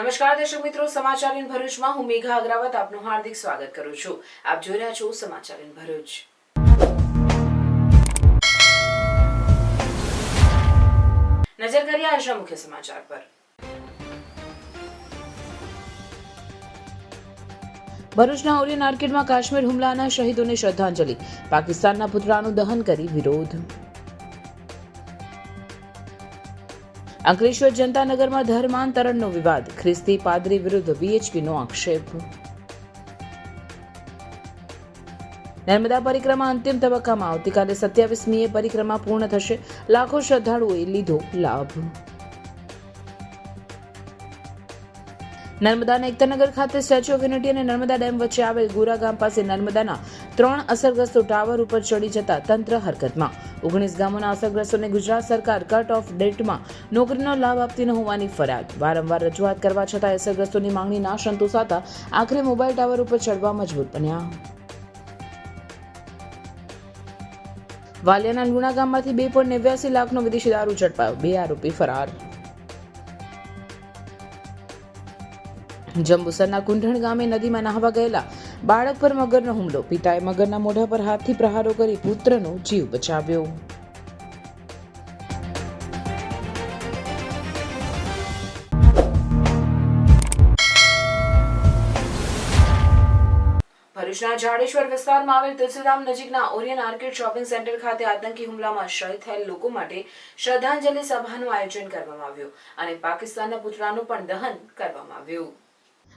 નમસ્કાર દર્શક મિત્રો, સમાચાર ઇન ભરૂચમાં હું મેઘા અગ્રવાલ આપનું હાર્દિક સ્વાગત કરું છું। આપ જોઈ રહ્યા છો સમાચાર ઇન ભરૂચ। નજર કરીએ આજના મુખ્ય સમાચાર પર। ભરૂચના ઓરિયન આર્કેડમાં કાશ્મીર હુમલાના શહીદોને શ્રદ્ધાંજલિ, પાકિસ્તાનના પુતળાનું દહન કરી વિરોધ। અંકલેશ્વર જનતાનગરમાં ધર્માંતરણનો વિવાદ, ખ્રિસ્તી પાદરી વિરુદ્ધ વીએચપીનો આક્ષેપ। નર્મદા પરિક્રમા અંતિમ તબક્કામાં આવતીકાલે 27મીએ પરિક્રમા પૂર્ણ થશે, લાખો શ્રદ્ધાળુઓએ લીધો લાભ। નર્મદાના એકતાનગર ખાતે સ્ટેચ્યુ ઓફ યુનિટી અને નર્મદા ડેમ વચ્ચે આવેલ ગોરા ગામ પાસે નર્મદાના 3 અસરગ્રસ્તો ટાવર ઉપર ચડી જતા તંત્ર હરકતમાં। 19 ગામોના અસરગ્રસ્તોને ગુજરાત સરકાર કટ ઓફ ડેટમાં નોકરીનો લાભ આપતી ન હોવાની ફરિયાદ, વારંવાર રજૂઆત કરવા છતાં અસરગ્રસ્તોની માંગણી ના સંતોષાતા આખરે મોબાઈલ ટાવર ઉપર ચડવા મજબૂર બન્યા। વાલિયાના લુણા ગામમાંથી 2.89 લાખનો વિદેશી દારૂ ઝડપાયો, 2 આરોપી ફરાર। જંબુસરના કુંઢણ ગામે નદીમાં નહાવા ગયેલા બાળક પર મગરનો હુમલો, પિતાએ મગરના મોઢા પર હાથથી પ્રહારો કરી પુત્રનો જીવ બચાવ્યો। ભરૂચના જાડેશ્વર વિસ્તારમાં આવેલ તુલસીધામ નજીકના ઓરિયન આર્કેડ શોપિંગ સેન્ટર ખાતે આતંકી હુમલામાં શહીદ થયેલ લોકો માટે શ્રદ્ધાંજલિ સભાનું આયોજન કરવામાં આવ્યું અને પાકિસ્તાનના પુતળાનું પણ દહન કરવામાં આવ્યું।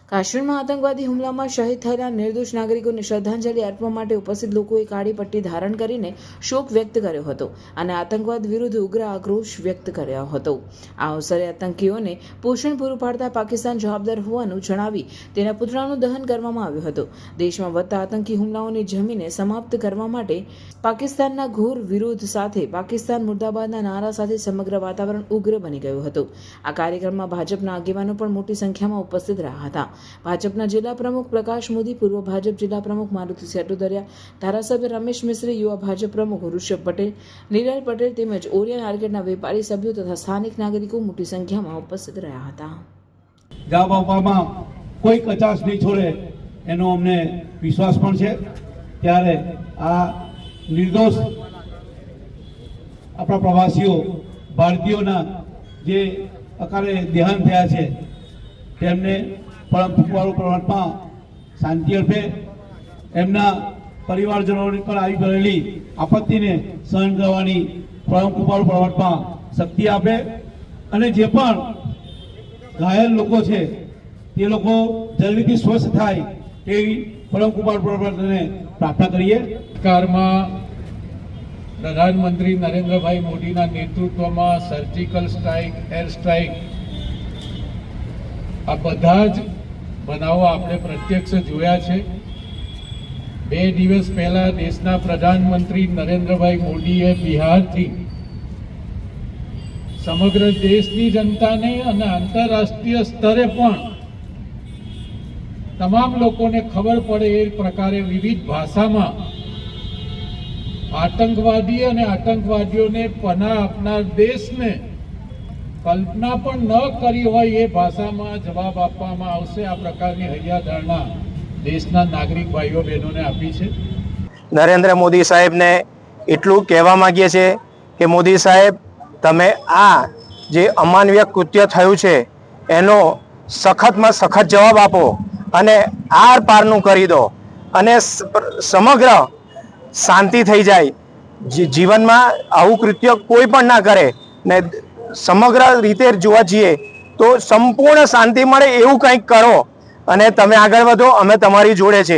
કાશ્મીરમાં આતંકવાદી હુમલામાં શહીદ થયેલા નિર્દોષ નાગરિકોને શ્રદ્ધાંજલિ આપવા માટે ઉપસ્થિત લોકોએ કાળી પટ્ટી ધારણ કરીને શોક વ્યક્ત કર્યો હતો અને આતંકવાદ વિરુદ્ધ ઉગ્ર આક્રોશ વ્યક્ત કર્યો હતો। આ અવસરે આતંકીઓને પોષણ પૂરું પાડતા પાકિસ્તાન જવાબદાર હોવાનું જણાવી તેના પુતળાનું દહન કરવામાં આવ્યું હતું। દેશમાં વધતા આતંકી હુમલાઓની જમીને સમાપ્ત કરવા માટે પાકિસ્તાનના ઘોર વિરોધ સાથે પાકિસ્તાન મુર્દાબાદના નારા સાથે સમગ્ર વાતાવરણ ઉગ્ર બની ગયું હતું। આ કાર્યક્રમમાં ભાજપના આગેવાનો પણ મોટી સંખ્યામાં ઉપસ્થિત રહ્યા હતા। ભાજપના જિલ્લા પ્રમુખ પ્રકાશ મોદી, પૂર્વ ભાજપ જિલ્લા પ્રમુખ મારુતિ સેટુદરિયા, ધારાસભ્ય રમેશ મિસ્ત્રી, યુવા ભાજપ પ્રમુખ ઋષભ પટેલ, નીરલ પટેલ તેમજ ઓરિયન આર્કેડના વેપારી સભ્યો તથા સ્થાનિક નાગરિકો મોટી સંખ્યામાં ઉપસ્થિત રહ્યા હતા। જવાબ આપવામાં કોઈ કચાશ નહીં છોડે એનો અમને વિશ્વાસ પણ છે। ત્યારે આ નિર્દોષ આપણા પ્રવાસીઓ ભારતીયોના જે અકાળે દેહાંત થયા છે તેમને પરમ પરમાત્મા શાંતિ અર્પે, એમના પરિવારજનોની પણ આવી પડેલી આપત્તિને સહન કરવાની પરમ કૃપાળુ પરમાત્મા શક્તિ આપે અને જે પણ ઘાયલ લોકો છે તે લોકો જલ્દીથી સ્વસ્થ થાય તેવી પરમ કૃપાળુ પરમાત્માને પ્રાર્થના કરીએ। સરકારમાં પ્રધાનમંત્રી નરેન્દ્રભાઈ મોદીના નેતૃત્વમાં સર્જિકલ સ્ટ્રાઇક, એર સ્ટ્રાઇક, આ બધા જ બનાવો આપણે પ્રત્યક્ષ જોયા છે। 2 દિવસ પહેલા દેશના પ્રધાનમંત્રી નરેન્દ્રભાઈ મોદીએ બિહારથી સમગ્ર દેશની જનતાને અને આંતરરાષ્ટ્રીય સ્તરે પણ તમામ લોકોને ખબર પડે એ પ્રકારે વિવિધ ભાષામાં આતંકવાદી અને આતંકવાદીઓને પનાહ આપનાર દેશને કલ્પના પણ ન કરી હોય એ ભાષામાં જવાબ આપવામાં આવશે। આ પ્રકારની હૈયાધારણા દેશના નાગરિક ભાઈઓ બહેનોને આપી છે। નરેન્દ્ર મોદી સાહેબને એટલું કહેવા માંગીએ છીએ કે મોદી સાહેબ, તમે આ જે અમાનવીય કૃત્ય થયું છે એનો સખતમાં સખત જવાબ આપો અને આર પારનું કરી દો અને સમગ્ર શાંતિ થઈ જાય। જીવનમાં આવું કૃત્ય કોઈ પણ ના કરે ને સમગ્ર રીતે જોવા જઈએ તો સંપૂર્ણ શાંતિ મળે એવું કંઈક કરો અને તમે આગળ વધો, અમે તમારી જોડે છે।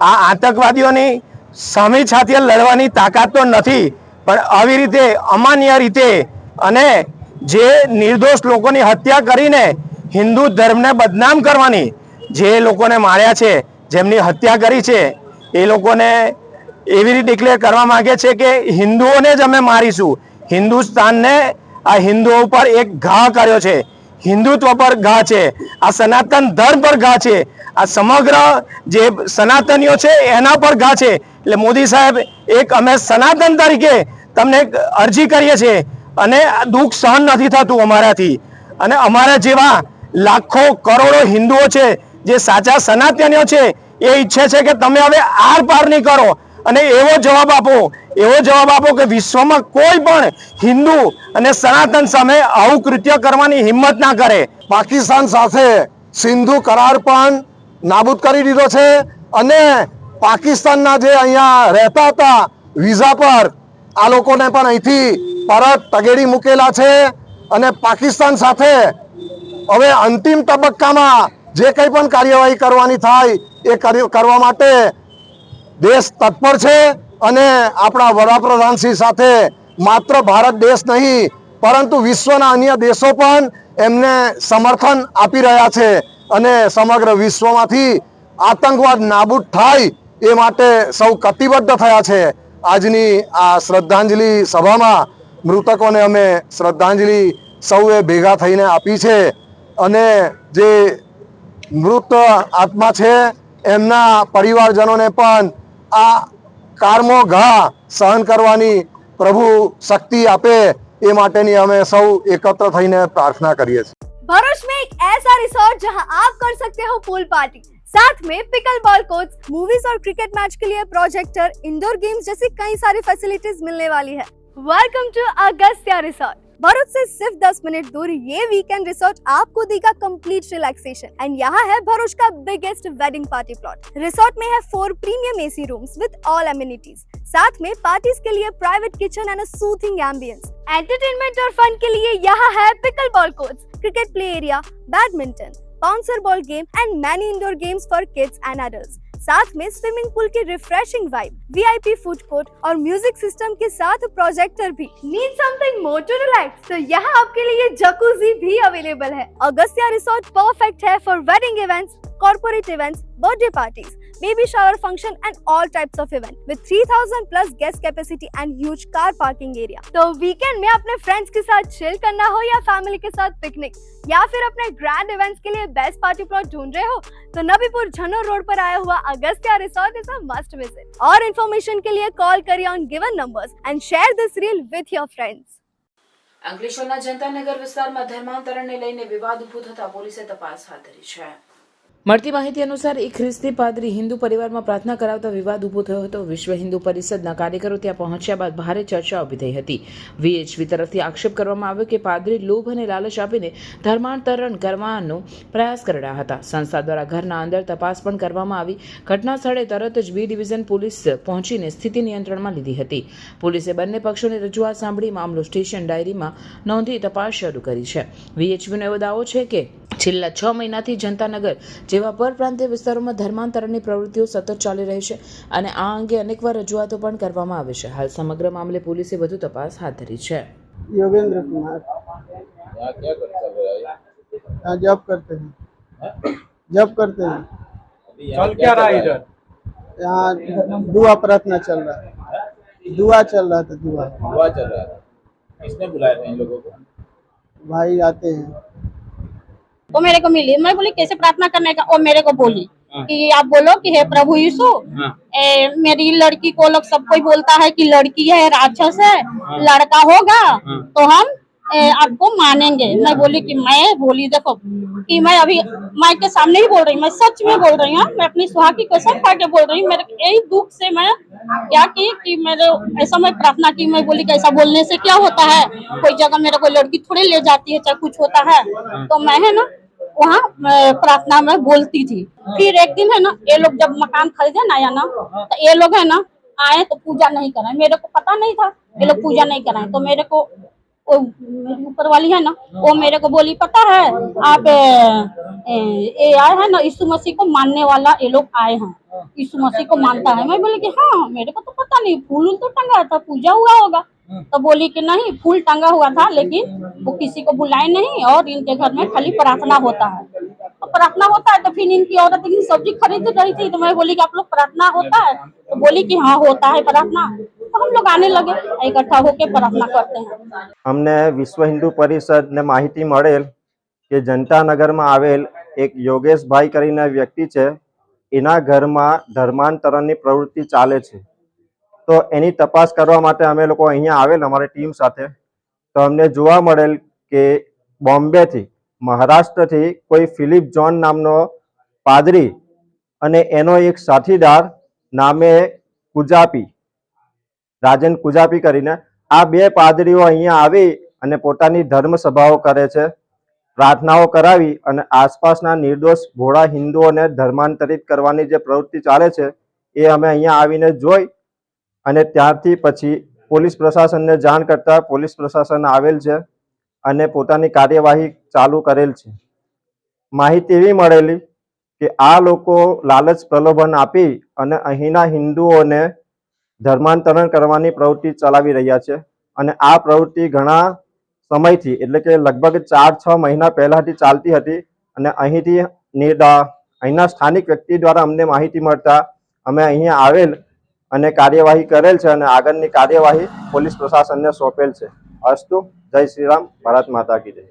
આ આતંકવાદીઓની સામે સાથે લડવાની તાકાત તો નથી, પણ આવી રીતે અમાન્ય રીતે અને જે નિર્દોષ લોકોની હત્યા કરીને હિન્દુ ધર્મને બદનામ કરવાની, જે લોકોને માર્યા છે, જેમની હત્યા કરી છે, એ લોકોને એવી રીતે ડિક્લેર કરવા માંગે છે કે હિન્દુઓને જ અમે મારીશું। હિન્દુસ્તાનને, આ હિન્દુઓ પર એક ઘા કર્યો છે, હિન્દુત્વ પર ઘા છે, આ સનાતન ધર્મ પર ઘા છે, આ સમગ્ર જે સનાતનીઓ છે એના પર ઘા છે। એટલે મોદી સાહેબ, એક અમે સનાતન તરીકે તમને અરજી કરીએ છીએ અને દુઃખ સહન નથી થતું અમારાથી અને અમારા જેવા લાખો કરોડો હિન્દુઓ છે જે સાચા સનાતનીઓ છે એ ઈચ્છે છે કે તમે હવે આર પાર નહીં કરો અને એવો જવાબ આપો કે વિશ્વમાં કોઈ પણ હિન્દુ અને સનાતન સામે આવું કૃત્ય કરવાની હિંમત ના કરે. પાકિસ્તાન સાથે સિંધુ કરાર પણ નાબૂદ કરી દીધો છે અને પાકિસ્તાનના જે અહીંયા રહેતા હતા વિઝા પર આ લોકોને પણ અહીંથી પરત તગેડી મૂકેલા છે અને પાકિસ્તાન સાથે હવે અંતિમ તબક્કામાં જે કંઈ પણ કાર્યવાહી કરવાની થાય એ કરવા માટે દેશ તત્પર છે અને આપણા વડાપ્રધાનશ્રી સાથે માત્ર ભારત દેશ નહીં પરંતુ વિશ્વના અન્ય દેશો પણ એમને સમર્થન આપી રહ્યા છે અને સમગ્ર વિશ્વમાંથી આતંકવાદ નાબૂદ થાય એ માટે સૌ કટિબદ્ધ થયા છે. આજની આ શ્રદ્ધાંજલિ સભામાં મૃતકોને અમે શ્રદ્ધાંજલિ સૌએ ભેગા થઈને આપી છે અને જે મૃત આત્મા છે એમના પરિવારજનોને પણ આ કારમો ઘા સહન કરવાની પ્રભુ શક્તિ આપે એ માટેની અમે સૌ એકત્ર થઈને પ્રાર્થના કરીએ છીએ. भरूच में एक ऐसा रिसोर्ट जहां आप कर सकते हो पूल पार्टी, साथ में पिकल बॉल कोर्ट्स, मूवीज और क्रिकेट मैच के लिए प्रोजेक्टर, इंडोर गेम्स जैसी कई सारी फैसिलिटीज मिलने वाली है. Welcome to Agastya resort. Bharuch से सिर्फ 10 मिनट दूर ये वीकेंड रिसोर्ट आपको देगा कंप्लीट रिलैक्सेशन एंड यहाँ है भरूच का biggest wedding party plot. Resort में है 4 premium AC rooms with all amenities, साथ में पार्टीज के लिए private kitchen and a soothing ambience. Entertainment और फन के लिए यहाँ है pickle ball courts, cricket play area, badminton, bouncer ball game and many indoor games for kids and adults. साथ में स्विमिंग पूल की refreshing vibe, VIP food court और music system के साथ प्रोजेक्टर भी. Need something more to relax? तो यहाँ आपके लिए जकूजी भी अवेलेबल है. अगस्त्या रिसोर्ट परफेक्ट है for wedding events, corporate events, birthday parties, baby shower function and all types of event with 3000 plus guest capacity and huge car parking area. तो weekend में अपने फ्रेंड्स के साथ चिल करना हो या फैमिली के साथ पिकनिक या फिर अपने ग्रैंड इवेंट्स के लिए बेस्ट पार्टी प्लॉट ढूंढ रहे हो तो नबीपुर झनोर रोड पर आया हुआ Agastya resort is a must visit. और इन्फॉर्मेशन के लिए कॉल करिए on given numbers and share this reel with your friends. અંકલેશ્વરના જનતાનગર વિસ્તારમાં ધર્માંતરણને લઈને વિવાદ ઊભો થતા પોલીસે તપાસ હાથ ધરી છે. મળતી માહિતી અનુસાર એક ખ્રિસ્તી પાદરી હિન્દુ પરિવારમાં પ્રાર્થના કરાવતા વિવાદ ઊભો થયો હતો. વિશ્વ હિન્દુ પરિષદના કાર્યકરો ત્યાં પહોંચ્યા બાદ ભારે ચર્ચા ઊભી થઈ હતી. વીએચપી તરફથી આક્ષેપ કરવામાં આવ્યો કે પાદરી લોભ અને લાલચ આપીને ધર્માંતરણ કરવાનો પ્રયાસ કરી રહ્યા હતા. સંસ્થા દ્વારા ઘરના અંદર તપાસ પણ કરવામાં આવી. ઘટના સ્થળે તરત જ બી ડિવિઝન પોલીસ પહોંચીને સ્થિતિ નિયંત્રણમાં લીધી હતી. પોલીસે બંને પક્ષોની રજૂઆત સાંભળી મામલો સ્ટેશન ડાયરીમાં નોંધી તપાસ શરૂ કરી છે. વીએચપીનો એવો દાવો છે કે છેલ્લા 6 મહિનાથી જનતાનગર જેવા પરપ્રાંતીય વિસ્તારોમાં ધર્માંતરણની પ્રવૃત્તિઓ સતત ચાલી રહી છે અને આ અંગે અનેકવાર રજૂઆતો પણ કરવામાં આવે છે. હાલ સમગ્ર મામલે પોલીસે વધુ તપાસ હાથ ધરી છે. योगेंद्र कुमार यहाँ क्या चल रहा है? यहाँ जॉब करते हैं. अभी यहाँ क्या रहा है इधर? यहाँ दुआ प्रार्थना चल रहा है. दुआ चल रहा था. हुआ चल रहा था. किसने बुलाया था इन लोगों को? भाई आते हैं. वो मेरे को मिली. मैं बोली कैसे प्रार्थना करने का? वो मेरे को बोली कि आप बोलो कि हे प्रभु यीशु, मेरी लड़की को लोग सब कोई बोलता है कि लड़की है, राक्षस है, लड़का होगा तो हम आपको मानेंगे. मैं बोली कि मैं बोली देखो कि मैं अभी माइक के सामने ही बोल रही हूँ, मैं सच में बोल रही हूँ, मैं अपनी सुहाग की कसम खा के बोल रही हूँ. मेरे यही दुख से मैं क्या की कि मेरे ऐसा मैं प्रार्थना की. मैं बोली कि ऐसा बोलने से क्या होता है, कोई जगह मेरे को लड़की थोड़ी ले जाती है चाहे कुछ होता है. तो मैं है ना वहाँ प्रार्थना में बोलती थी. फिर एक दिन है ना ये लोग जब मकान खरीदे ना आया ना तो ये लोग है ना आए तो पूजा नहीं कराए. मेरे को पता नहीं था ये लोग पूजा नहीं कराए. तो मेरे को वो मेरी ऊपर वाली है ना वो मेरे को बोली पता है आप ये आए हैं ना यीशु मसीह को मानने वाला ये लोग आए हैं, यीशु मसीह को मानता है. मैं बोली कि हाँ मेरे को तो पता नहीं, फूल तो टंगा था, पूजा हुआ होगा. तो बोली कि नहीं फूल टंगा हुआ था लेकिन वो किसी को बुलाए नहीं और इनके घर में खाली प्रार्थना होता है. तो प्रार्थना होता है तो फिर इनकी औरत की सब्जी खरीद रही थी. तो मैं बोली कि आप लोग प्रार्थना होता है? तो बोली कि हाँ होता है प्रार्थना. तो हम लोग आने लगे, इकट्ठा होके प्रार्थना करते हैं. અમને વિશ્વ હિન્દુ પરિષદને માહિતી મળેલ કે જનતાનગરમાં આવેલ એક યોગેશભાઈ કરીને વ્યક્તિ છે, એના ઘરમાં ધર્માંતરણની પ્રવૃત્તિ ચાલે છે. તો એની તપાસ કરવા માટે અમે લોકો અહીંયા આવેલ અમારી ટીમ સાથે. તો અમને જોવા મળેલ કે બોમ્બેથી મહારાષ્ટ્રથી કોઈ ફિલિપ જોન નામનો પાદરી અને એનો એક સાથીદાર નામે કુજાપી, રાજન કુજાપી કરીને આ બે પાદરીઓ અહીંયા આવી અને પોતાની ધર્મ સભાઓ કરે છે, પ્રાર્થનાઓ કરાવી અને આસપાસના નિર્દોષ ભોળા હિન્દુઓને ધર્માંતરિત કરવાની જે પ્રવૃત્તિ ચાલે છે એ અમે અહીંયા આવીને જોઈ અને ત્યારથી પછી પોલીસ પ્રશાસનને જાણ કરતા પોલીસ પ્રશાસન આવેલ છે અને પોતાની કાર્યવાહી ચાલુ કરેલ છે. માહિતી એવી મળેલી કે આ લોકો લાલચ પ્રલોભન આપી અને અહીંના હિન્દુઓને ધર્માંતરણ કરવાની પ્રવૃત્તિ ચલાવી રહ્યા છે અને આ પ્રવૃત્તિ ઘણા સમયથી એટલે કે લગભગ 4-6 મહિના પહેલાથી ચાલતી હતી અને અહીંના સ્થાનિક વ્યક્તિ દ્વારા અમને માહિતી મળતા અમે અહીંયા આવેલ અને કાર્યવાહી કરેલ છે અને આગળની કાર્યવાહી પોલીસ પ્રશાસનને સોંપેલ છે. અસ્તુ. જય શ્રી રામ. ભારત માતા કી જય.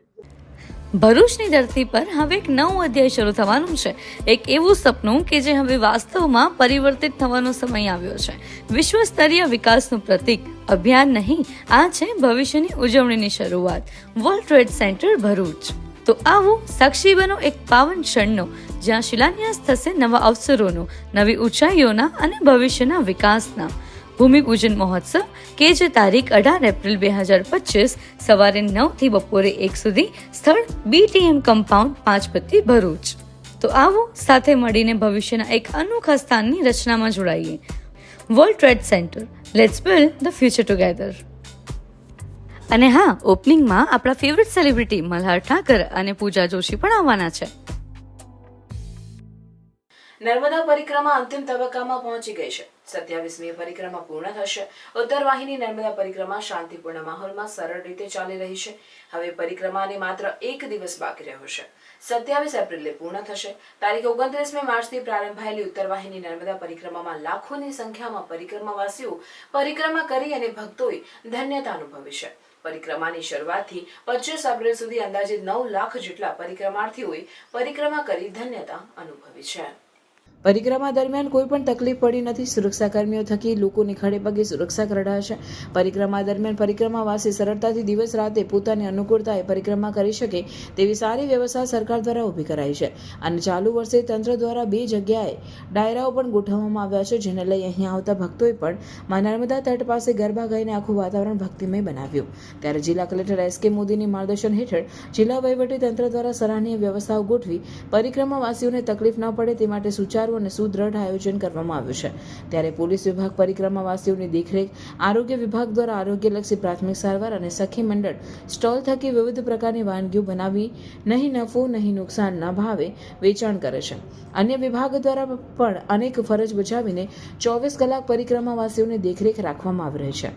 ભરૂચની ધરતી પર હવે એક નવું અધ્યાય શરૂ થવાનું છે. એક એવું સપનું કે જે હવે વાસ્તવમાં પરિવર્તિત થવાનો સમય આવ્યો છે. વિશ્વ સ્તરીય વિકાસનું પ્રતીક અભિયાન નહીં, આ છે ભવિષ્યની ઉજવણીની શરૂઆત. World trade centre Bharuch. તો આવો સાક્ષી બનો એક પાવન ક્ષણનો, જ્યાં શિલાન્યાસ થશે નવા અવસરોનો, નવી ઊંચાઈઓના અને ભવિષ્યના વિકાસના. ભૂમિપૂજન મહોત્સવ કે જે તારીખ 18 એપ્રિલ 2025 સવારે 9 થી બપોરે 1 સુધી, સ્થળ BTM કમ્પાઉન્ડ, પાંચપત્તી, ભરૂચ. તો આવો સાથે મળીને ભવિષ્યના એક અનોખા સ્થાનની રચનામાં જોડાઈએ. World trade centre, let's build the future together. અને હા, ઓપનિંગમાં આપણા ફેવરિટ સેલિબ્રિટી મલ્હાર ઠાકર અને પૂજા જોશી પણ આવવાના છે. નર્મદા પરિક્રમા અંતિમ તબક્કામાં પહોંચી ગઈ છે. 27મી પરિક્રમા પૂર્ણ થશે. ઉત્તર વાહિની નર્મદા પરિક્રમા શાંતિપૂર્ણ માહોલમાં સરળ રીતે ચાલી રહી છે. હવે પરિક્રમાને માત્ર 1 દિવસ બાકી રહ્યો છે. 27 એપ્રિલે પૂર્ણ થશે. તારીખ 29મી માર્ચથી પ્રારંભ થયેલી ઉત્તર વાહિની નર્મદા પરિક્રમામાં લાખોની સંખ્યામાં પરિક્રમાવાસીઓ પરિક્રમા કરી અને ભક્તોએ ધન્યતા અનુભવી છે. પરિક્રમાની શરૂઆતથી 25 એપ્રિલ સુધી અંદાજે 9 લાખ જેટલા પરિક્રમાર્થીઓએ પરિક્રમા કરી ધન્યતા અનુભવી છે. પરિક્રમા દરમિયાન કોઈ પણ તકલીફ પડી નથી. સુરક્ષાકર્મીઓ થકી લોકોની ખડે પગે સુરક્ષા કરાશે. પરિક્રમા દરમિયાન પરિક્રમાવાસી સરળતાથી દિવસ રાતે પોતાની અનુકૂળતાએ પરિક્રમા કરી શકે તેવી સારી વ્યવસ્થા સરકાર દ્વારા ઊભી કરાઈ છે. અને ચાલુ વર્ષે તંત્ર દ્વારા 2 જગ્યાએ ડાયરાઓ પણ ગોઠવવામાં આવ્યા છે, જેને લઈ અહીં આવતા ભક્તોએ પણ મા નર્મદા તટ પાસે ગરબા ગાઈને આખું વાતાવરણ ભક્તિમય બનાવ્યું. ત્યારે જિલ્લા કલેક્ટર SK મોદીની માર્ગદર્શન હેઠળ જિલ્લા વહીવટી તંત્ર દ્વારા સરાહનીય વ્યવસ્થાઓ ગોઠવી પરિક્રમાવાસીઓને તકલીફ ન પડે તે માટે સુચારુ અને સુદ્રઢ આયોજન કરવામાં આવ્યું છે. ત્યારે પોલીસ વિભાગ પરિક્રમાવાસીઓની દેખરેખ, આરોગ્ય વિભાગ દ્વારા આરોગ્યલક્ષી પ્રાથમિક સારવાર અને સખી મંડળ સ્ટોલ થકી વિવિધ પ્રકારની વાનગીઓ બનાવી નહીં નફો નહીં નુકસાનના ભાવે વેચાણ કરે છે. અન્ય વિભાગ દ્વારા પણ અનેક ફરજ બજાવીને 24 કલાક પરિક્રમાવાસીઓની દેખરેખ રાખવામાં આવી રહી છે.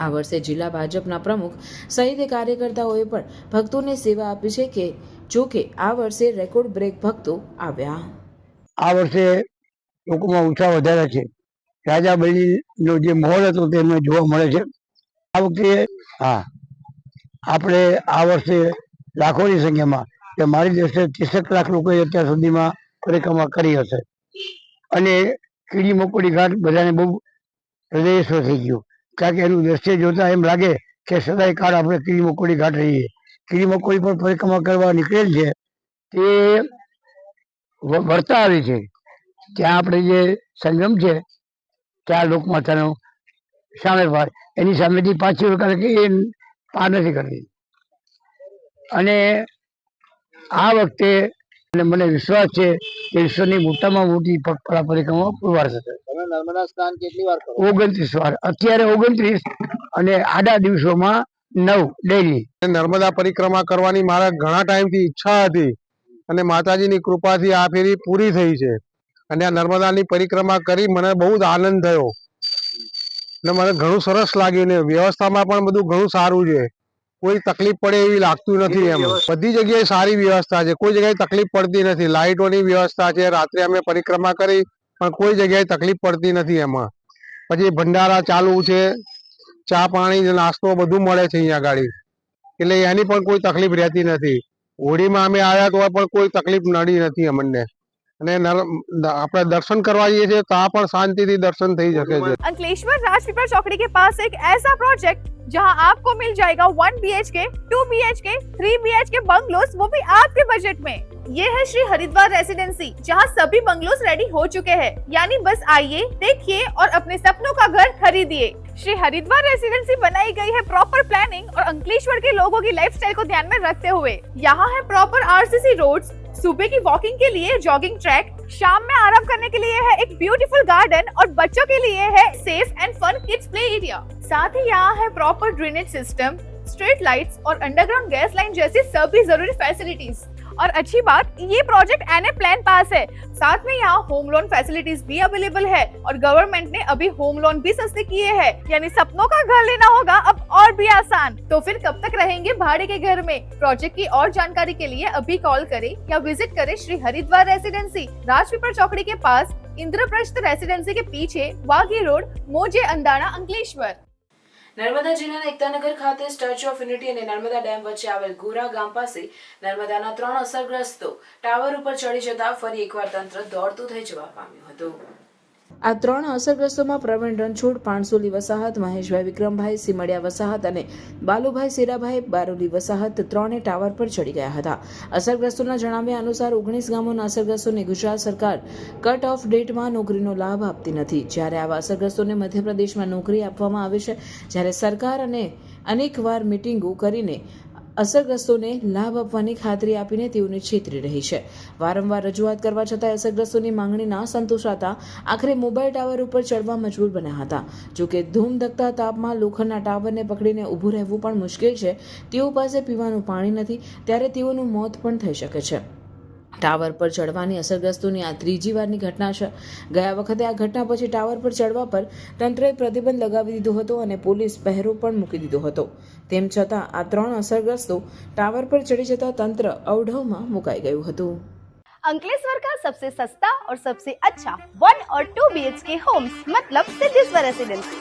આ વર્ષે જિલ્લા ભાજપના પ્રમુખ સહિત કાર્યકર્તાઓએ પણ ભક્તોને સેવા આપી છે કે જો કે આ વર્ષે રેકોર્ડ બ્રેક ભક્તો આવ્યા. આ વર્ષે લોકોમાં ઉત્સાહ વધારે છે. રાજા બલીનો જે માહોલ હતો તે એમને જોવા મળે છે. આ વખતે આપણે આ વર્ષે લાખોની સંખ્યામાં, કે મારી દ્રષ્ટિએ 30 લાખ લોકોએ અત્યાર સુધીમાં પરિક્રમા કરી હશે. અને કીડી મકોડી ઘાટ બધાને બહુ હૃદયસ્વ થઈ ગયું, કારણ કે એનું દ્રશ્ય જોતા એમ લાગે કે સદાય કાળ આપણે કીડી મકોડી ઘાટ રહીએ. કીડી મકોડી પણ પરિક્રમા કરવા નીકળેલ છે. તે વર્તા આવી છે. ત્યાં આપણે જે સંગમ છે ત્યાં લોકમાતાનો સામે ભાગ, એની સામેથી પાછી વખત કે એ પાર નથી કરતી. અને આ વખતે મને વિશ્વાસ છે કે વિશ્વની મોટામાં મોટી પગપાળા પરિક્રમા પુરવાર થશે. નર્મદા સ્નાન કેટલી વાર કરો? 29 વાર. અત્યારે 29 અને આડા દિવસોમાં 9 ડેલી. નર્મદા પરિક્રમા કરવાની મારા ઘણા ટાઈમથી ઈચ્છા હતી અને માતાજીની કૃપાથી આ ફેરી પૂરી થઈ છે. અને આ નર્મદાની પરિક્રમા કરી મને બહુ જ આનંદ થયો અને મને ઘણું સરસ લાગ્યું ને વ્યવસ્થામાં પણ બધું ઘણું સારું છે. કોઈ તકલીફ પડે એવી લાગતું નથી. એમાં બધી જગ્યાએ સારી વ્યવસ્થા છે, કોઈ જગ્યાએ તકલીફ પડતી નથી. લાઇટોની વ્યવસ્થા છે. રાત્રે અમે પરિક્રમા કરી પણ કોઈ જગ્યાએ તકલીફ પડતી નથી. એમાં પછી ભંડારા ચાલુ છે, ચા પાણી નાસ્તો બધું મળે છે અહીંયા ગાડી, એટલે એની પણ કોઈ તકલીફ રહેતી નથી. હોળીમાં અમે આવ્યા તો પણ કોઈ તકલીફ નડી નથી અમને. અને આપણે દર્શન કરવા જઈએ છીએ તો આ પણ શાંતિથી દર્શન થઈ શકે છે. अंकलेश्वर राजपीपल चौकड़ी के पास एक ऐसा प्रोजेक्ट जहां आपको मिल जाएगा 1 BHK, 2 BHK, 3 BHK बंगलोस, वो भी आपके बजट में। ये है श्री हरिद्वार रेसिडेंसी, जहां सभी बंगलोस रेडी हो चुके हैं। यानी बस आइए, देखिए और अपने सपनों का घर खरीदिए। श्री हरिद्वार रेसिडेंसी बनाई गई है प्रॉपर प्लानिंग और अंकलेश्वर के लोगों की लाइफस्टाइल को ध्यान में रखते हुए। यहाँ है प्रॉपर RCC रोड्स, सुबह की वॉकिंग के लिए जॉगिंग ट्रैक, शाम में आराम करने के लिए है एक ब्यूटीफुल गार्डन और बच्चों के लिए है safe and fun kids play area. साथ ही यहाँ है proper drainage system, street lights और अंडरग्राउंड गैस लाइन जैसी सभी जरूरी फैसिलिटीज। और अच्छी बात, ये प्रोजेक्ट NA प्लान पास है। साथ में यहाँ होम लोन फैसिलिटीज भी अवेलेबल है और गवर्नमेंट ने अभी होम लोन भी सस्ते किए हैं। यानी सपनों का घर लेना होगा अब और भी आसान। तो फिर कब तक रहेंगे भाड़े के घर में? प्रोजेक्ट की और जानकारी के लिए अभी कॉल करें या विजिट करें श्री हरिद्वार रेसिडेंसी, राजपीपल चौकड़ी के पास, इंद्रप्रस्थ रेसिडेंसी के पीछे, वाघी रोड, मोजे अंदाना, अंकलेश्वर। નર્મદા જિલ્લાના એકતાનગર ખાતે સ્ટેચ્યુ ઓફ યુનિટી અને નર્મદા ડેમ વચ્ચે આવેલ ગોરા ગામ પાસે નર્મદાના 3 અસરગ્રસ્તો ટાવર ઉપર ચડી જતા ફરી એકવાર તંત્ર દોડતું થઈ જવા પામ્યું હતું। આ 3 અસરગ્રસ્તોમાં પ્રવીણ રણછોડ, પાણસોલી વસાહત, મહેશભાઈ વિક્રમભાઈ સિમડિયા વસાહત અને બાલુભાઈ સેરાભાઈ બારોલી વસાહત ત્રણે ટાવર પર ચડી ગયા હતા। અસરગ્રસ્તોના જણાવ્યા અનુસાર 19 ગામોના અસરગ્રસ્તોને ગુજરાત સરકાર કટ ઓફ ડેટમાં નોકરીનો લાભ આપતી નથી। જ્યારે આવા અસરગ્રસ્તોને મધ્યપ્રદેશમાં નોકરી આપવામાં આવે છે, જ્યારે સરકાર અને અનેકવાર મિટિંગો કરીને અસરગ્રસ્તોને લાભ આપવાની ખાતરી આપીને તેઓને છેતરી રહી છે। વારંવાર રજૂઆત કરવા છતાં અસરગ્રસ્તોની માંગણી ના સંતોષાતા આખરે મોબાઈલ ટાવર ઉપર ચડવા મજબૂર બન્યા હતા। જોકે ધૂમધકતા તાપમાં લોખંડના ટાવરને પકડીને ઊભું રહેવું પણ મુશ્કેલ છે। તેઓ પાસે પીવાનું પાણી નથી, ત્યારે તેઓનું મોત પણ થઈ શકે છે। ટાવર પર ચડવાની અસરગ્રસ્તોની આ ત્રીજી વારની ઘટના છે। ગયા વખતે આ ઘટના પછી ટાવર પર ચડવા પર તંત્રએ પ્રતિબંધ લગાવી દીધો હતો અને પોલીસ પહેરો પણ મૂકી દીધો હતો। તેમ છતાં આ 3 અસરગ્રસ્તો ટાવર પર ચડી જતા તંત્ર અવઢવમાં મુકાઈ ગયું હતું। अंकलेश्वर का सबसे सस्ता और सबसे अच्छा 1 और 2 BHK होम्स मतलब सिद्धेश्वर रेसिडेंसी।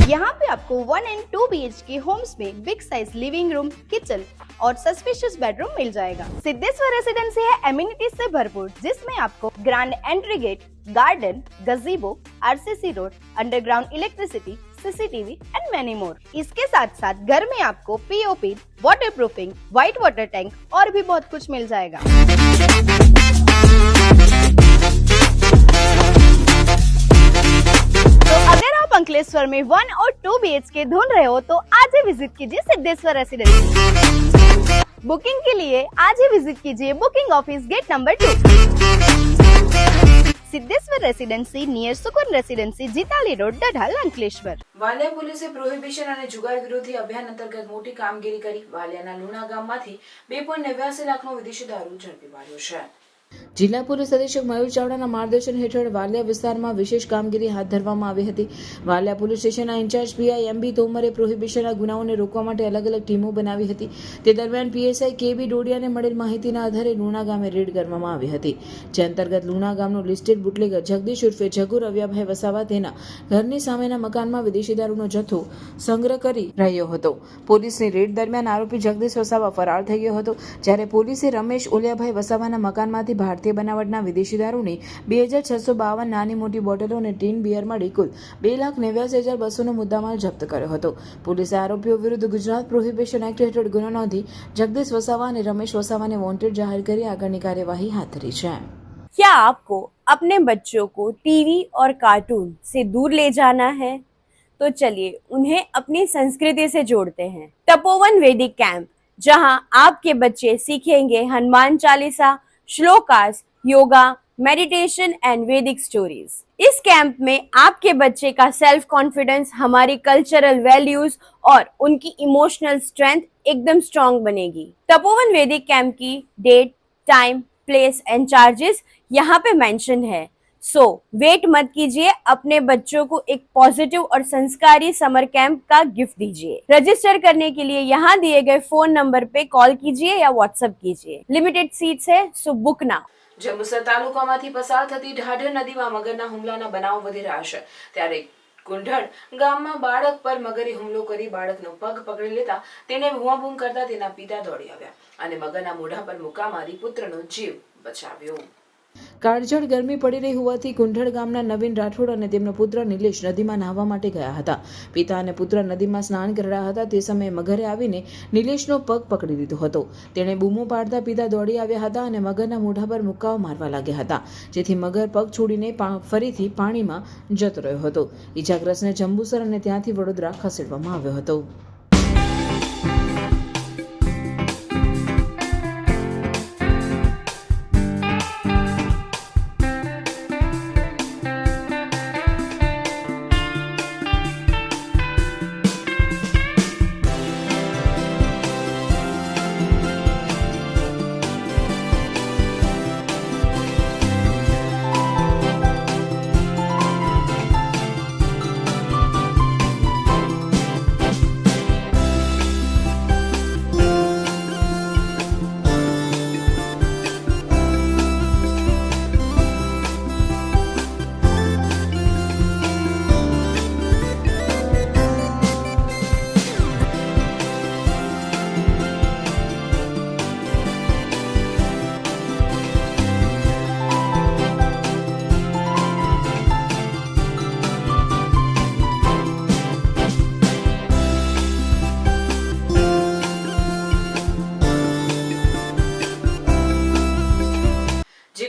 यहाँ पे आपको 1 एंड 2 BHK होम्स में big size living room, kitchen और सस्पिशियस बेडरूम मिल जाएगा। सिद्धेश्वर रेसिडेंसी है एमिनिटीज से भरपूर, जिसमें आपको grand entry gate, garden, gazebo, RCC road, underground electricity, CCTV and many more. इसके साथ साथ घर में आपको POP, waterproofing, white water tank और भी बहुत कुछ मिल जाएगा। तो अगर आप अंकलेश्वर में 1 और 2 BHK ढूंढ रहे हो तो आज ही विजिट कीजिए सिद्धेश्वर रेसिडेंसी। बुकिंग के लिए आज ही विजिट कीजिए booking office gate number 2, Siddheshwar residency near Sukoon residency, Jitali road, Dadhal, Ankleshwar. Valia પોલીસે પ્રોહિબિશન અને જુગાર વિરોધી અભિયાન અંતર્ગત મોટી કામગીરી કરી વાલિયાના લુણા ગામમાંથી 2.89 લાખનો વિદેશી દારૂ ઝડપી પાડ્યો છે। જિલ્લા પોલીસ અધિક્ષક મયુર ચાવડાના માર્ગદર્શન હેઠળ વાલિયા વિસ્તારમાં વિશેષ કામગીરી હાથ ધરવામાં આવી હતી। વાલિયા પોલીસ સ્ટેશનના ઇન્ચાર્જ PI MB તોમરે પ્રોહિબિશનના ગુનાઓને રોકવા માટે અલગ અલગ ટીમો બનાવી હતી। તે દરમિયાન PSI KB ડોડિયાને મળેલ માહિતીના આધારે લુણા ગામે રેડ કરવામાં આવી હતી, જે અંતર્ગત લુણા ગામનો લિસ્ટેડ બુટલેગર જગદીશ ઉર્ફે જગુ રવ્યાભાઈ વસાવા તેના ઘરની સામેના મકાનમાં વિદેશી દારૂનો જથ્થો સંગ્રહ કરી રહ્યો હતો। પોલીસની રેડ દરમિયાન આરોપી જગદીશ વસાવા ફરાર થઈ ગયો હતો, જ્યારે પોલીસે રમેશ ઓલિયાભાઈ વસાવાના મકાનમાંથી ભારતીય બનાવટના વિદેશી દારૂની 2652 નાની મોટી બોટલો અને ટીન બિયર મળી કુલ 2,89,200નો મુદ્દામાલ જપ્ત કર્યો હતો। પોલીસે આરોપીઓ વિરુદ્ધ ગુજરાત પ્રોહિબિશન એક્ટ હેઠળ ગુનો નોંધી જગદીશ વસાવા અને રમેશ વસાવાને વોન્ટેડ જાહેર કરી આગળની કાર્યવાહી હાથ ધરી છે। क्या आपको अपने बच्चों को टीवी और कार्टून से दूर ले जाना है? तो चलिए उन्हें अपनी संस्कृति से जोड़ते हैं। तपोवन वैदिक कैंप, जहां आपके बच्चे सीखेंगे हनुमान चालीसा, श्लोकास, योगा, मेडिटेशन एंड वैदिक स्टोरीज। इस कैंप में आपके बच्चे का सेल्फ कॉन्फिडेंस, हमारी कल्चरल वैल्यूज और उनकी इमोशनल स्ट्रेंथ एकदम स्ट्रांग बनेगी। तपोवन वैदिक कैंप की date, time, place and charges यहाँ पे मेंशन है। सो वेट मत कीजिए, अपने बच्चों को एक पॉजिटिव और संस्कारी समर कैंप का गिफ्ट दीजिए। रजिस्टर करने के लिए यहाँ दिए गए फोन नंबर पे कॉल कीजिए या व्हाट्सएप कीजिए। लिमिटेड सीट्स है, सो बुक नाउ। જંબુસર તાલુકામાંથી પસાર થતી ઢાઢર નદીમાં મગરના હુમલાના બનાવ વધી રહ્યા છે, ત્યારે કુંઢળ ગામમાં બાળક પર મગરે હુમલો કરી બાળકનો પગ પકડી લેતા તેને બૂમાબૂમ કરતા તેના પિતા દોડી આવ્યા અને મગરના મોઢા પર મુક્કા મારી પુત્રનો જીવ બચાવ્યો। કાળઝાળ ગરમી પડી રહી હોવાથી કુંઢળ ગામના નવીન રાઠોડ અને તેમનો પુત્ર નિલેશ નદીમાં નહાવા માટે ગયા હતા. પિતા અને પુત્ર નદીમાં સ્નાન કરી રહ્યા હતા તે સમયે મગરે આવીને નિલેશનો પગ પકડી લીધો હતો. તેણે બૂમો પાડતા પિતા દોડી આવ્યા હતા અને મગરના મોઢા પર મુક્કાઓ મારવા લાગ્યા હતા, જેથી મગર પગ છોડીને ફરીથી પાણીમાં જતો રહ્યો હતો. ઈજાગ્રસ્તને જંબુસર અને ત્યાંથી વડોદરા ખસેડવામાં આવ્યો હતો.